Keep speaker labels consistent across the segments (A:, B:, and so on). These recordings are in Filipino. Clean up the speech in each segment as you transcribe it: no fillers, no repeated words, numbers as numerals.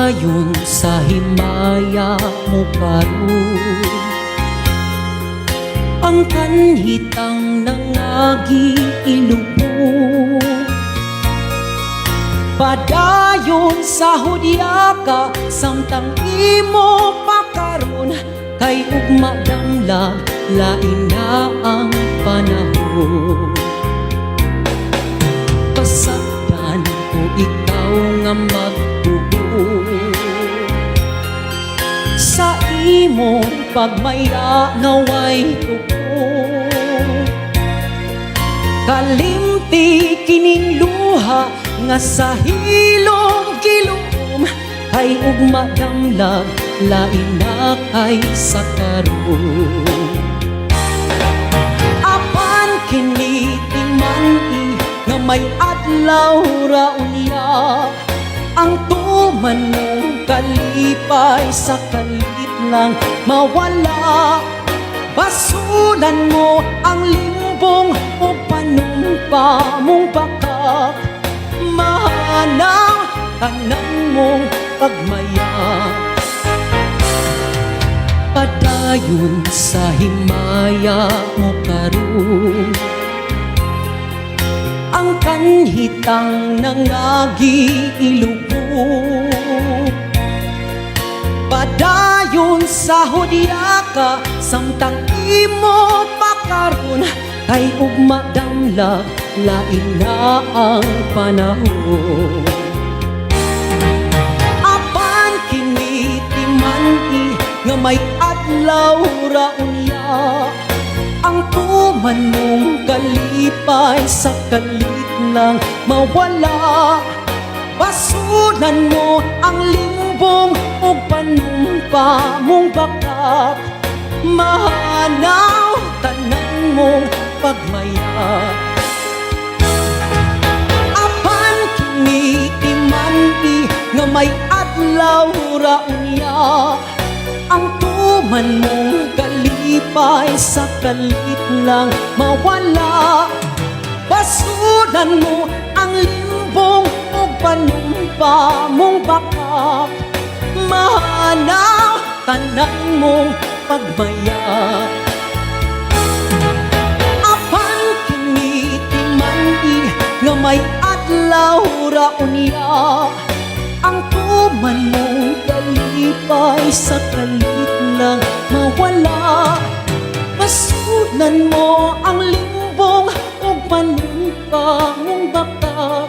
A: Padayon sa himaya mo karon, ang kanhitang nangagi ilubog. Padayon sa hudya ka, samtang imo pakaron, kay ugma damlag lain na ang panahon. Pasagdan ko ikaw nga magtubo sa imong pagmaya naway tuko. Kalimti kining luha nga sa hilom gilom, kay ugma damlag lain na kay sa karon. Apan kini timani nga may adlaw ra unya, ang tuman mong kalipay sa kalit lang mawala. Basulan mo ang limbong o panumpa mong bakak, mahanaw tanan mong pagmaya. Padayon sa himaya mo karon, ang kanhitang nangagi ilubog. Padayon sa hudya ka, samtang imo pakaron, kay ugma damlag lain na ang panahon. Apan kini timani nga may adlaw ra unya, ang tuman mong kalipay sa kalit lang mawala. Basulan mo ang limbong o panumpa mong bakak, mahanaw tanan mong pagmaya. Apan kini timani nga may adlaw ra unya, ang tuman mong kalipay sa kalit lang mawala. Basulan mo ang limbong o panumpa mong bakak, mahanaw tanan mong pagmaya. Apan kini timani nga may adlaw ra unya, ang tuman mong kalipay sa kalit lang mawala. Basulan mo ang limbong o panumpa mong bakak,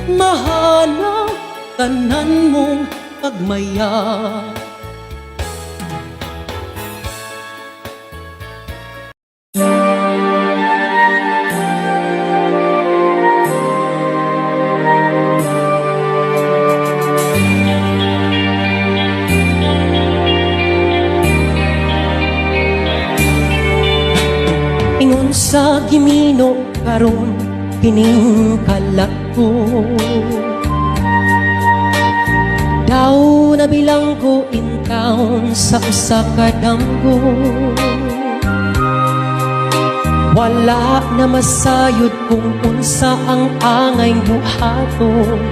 A: mahanaw tanan mong pagmaya. Ingon sa gimino karon kining kalako, daw nabilang ko in town sa usa ka damgo. Wala na masayod kung unsa ang angay buhaton.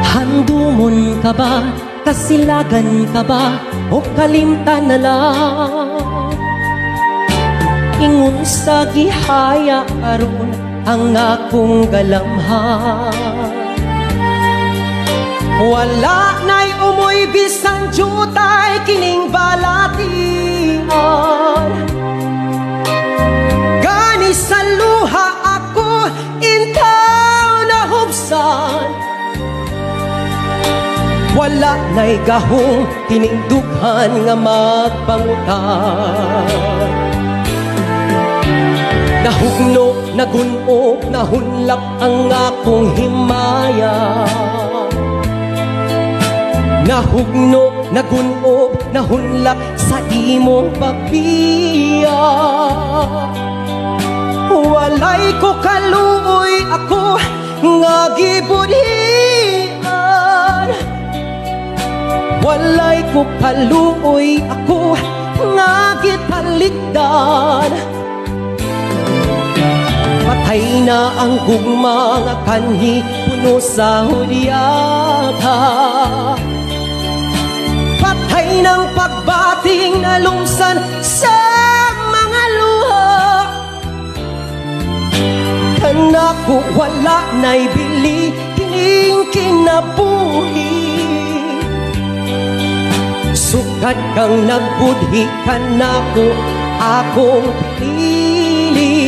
A: Handumon ka ba, kasilagan ka ba, o kalimtan na lang? Ingon sa gihaya karon ang akong galamhan. Wala na'y umoy bisan jutay kining balatian. Gani sa luha ako intaw na hubsan. Wala na'y gahong kining dughan nga magpangutan. Nahugno, nagunob, nahunlak ang akong himaya. Nahugno, nagunob, nahunlak sa imong pagbiya. Walay ko kaluoy ako nga gibudhian. Walay ko kaluoy ako nga gitalikdan. Patay na ang gugma nga kanhi puno sa hudyata. Patay ng pagbating na lumsan sa mga luha. Kanako wala na'y bili kining kinabuhi. Sukat kang nagbudhi kanako akong pinili.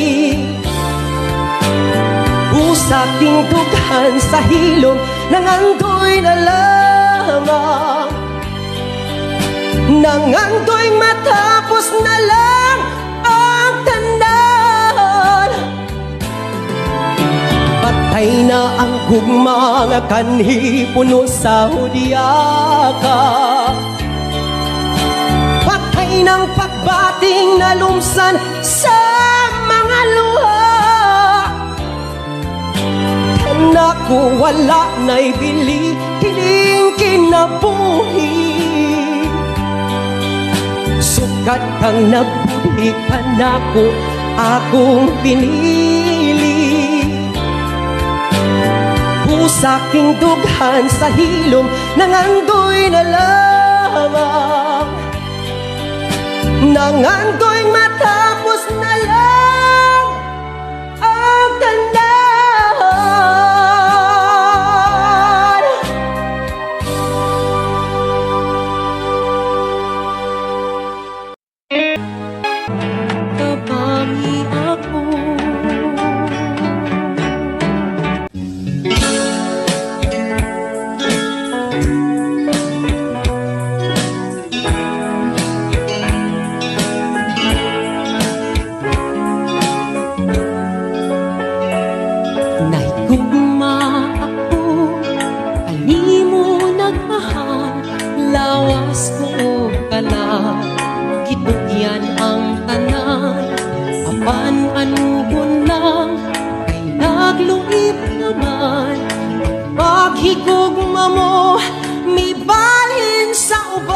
A: Usaking dughan sa hilom nangandoy na lamang. Nangandoy matapos na lang ang tanan. Patay na ang gugma nga kanhi puno sa hudyaka. Patay ng pagbating na lumsan sa mga luha. Kanako wala na'y bili kining kinabuhi. Sukat kang nagbudhi kanako akong pinili. Pusaking dughan sa hilom nangandoy na lamang. Nangandoy matapos na lang ang tanda. Tabangi ako. Naigugma ako, kanimo nagmahal, lawas ko kala, gitugyan ang tanan, apan anugon lang, kay nagluip naman. Paghigugma mo, may balhin sa uban.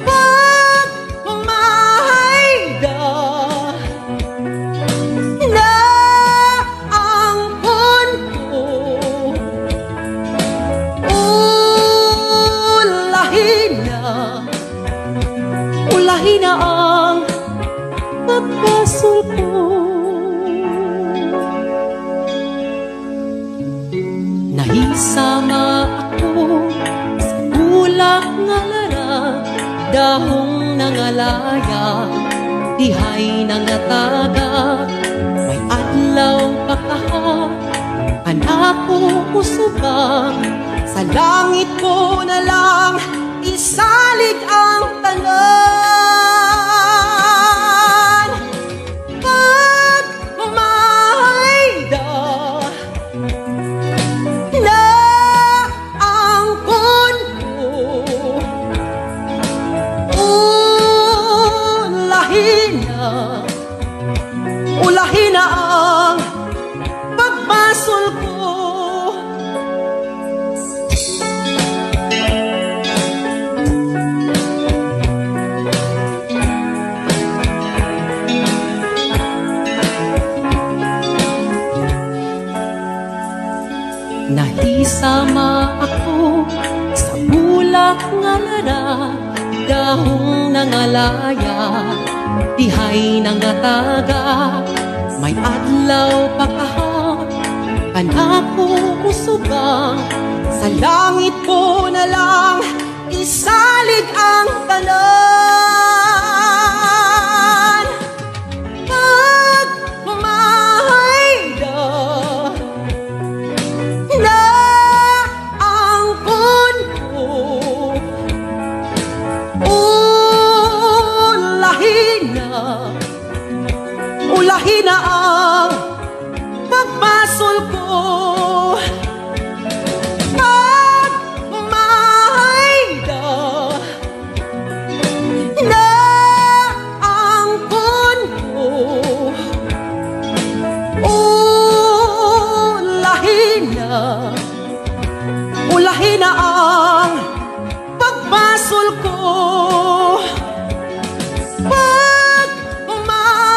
A: Pag umahayda na ang punto, ulahin na ang pagpasol ko. Nahisama ako sa bulak nga lara, dahong nangalaya, dihay nangataga. May adlaw pagkaha, anak ko usubang, sa langit ko na lang isalig ang tanan. Pag umahayda na ang kunko, ulahin na ang pagbasol ko. Nahisama ako sa bulak nga lara, dahong nangalaya, dihay nangataga. May adlaw pagkaha, kanako usubang, sa langit ko na lang isalig ang tanan. Pag umahayda na ang punto, ulahin na ang pagpasol ko. Pag umahayda na ang punto, ulahin na ang pagpasol ko. Pag umahayda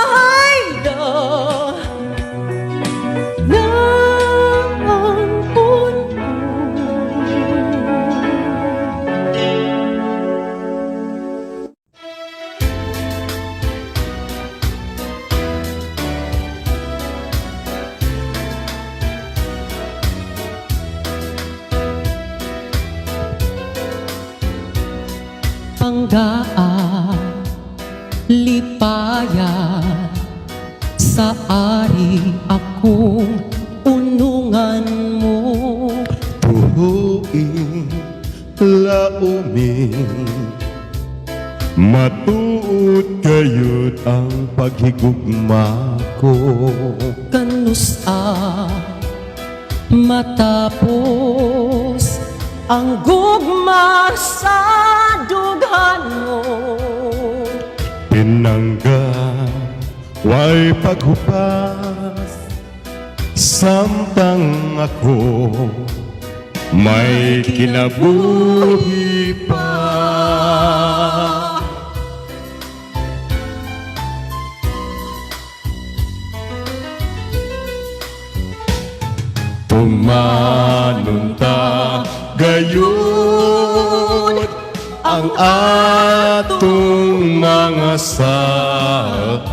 A: pinanggaan lipaya sa ari akong unungan mo.
B: Tuhuing lauming matuod kayod ang paghigugma ko.
A: Kanusa matapos ang gugma sa dughan mo.
B: Pinangga way paghupas samtang ako may kinabuhi pa. Tumanunta gayon ang atong mga saan.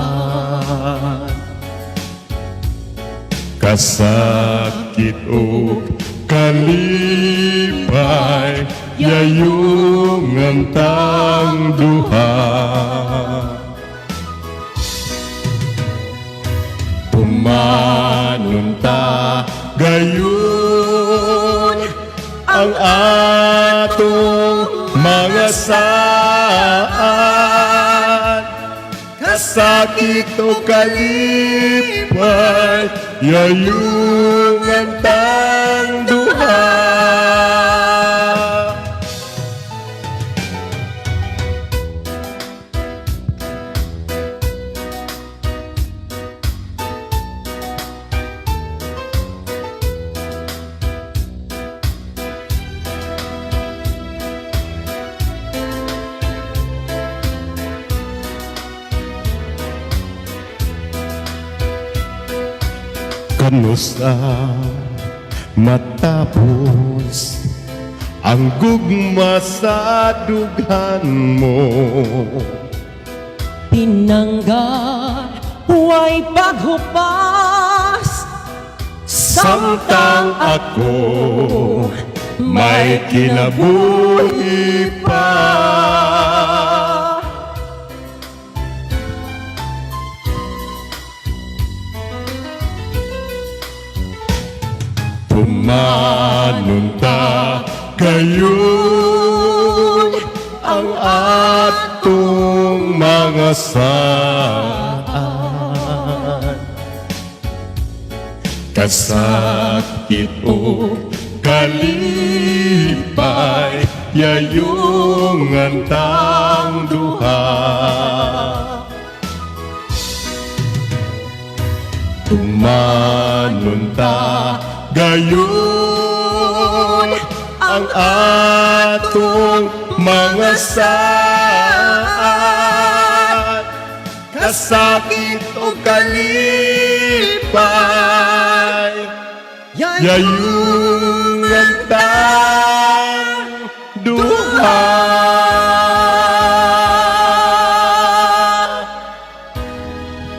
B: Kasakit o kalipay yayong antang duha. Pumanunta gayon ang atong mga saan. Kasakit o kalipay yayong antang duha. Kanusta matapos ang gugma sa dughan mo.
A: Pinangga huway paghupas
B: Samtang ako may kinabuhi pa. Pumanunta gayon ang atong mga saan. Kasakit o kalipay yayong antang duha. Tumanunta gayon ang atong mga saan. Kasakit o kalipay yayong antang duha.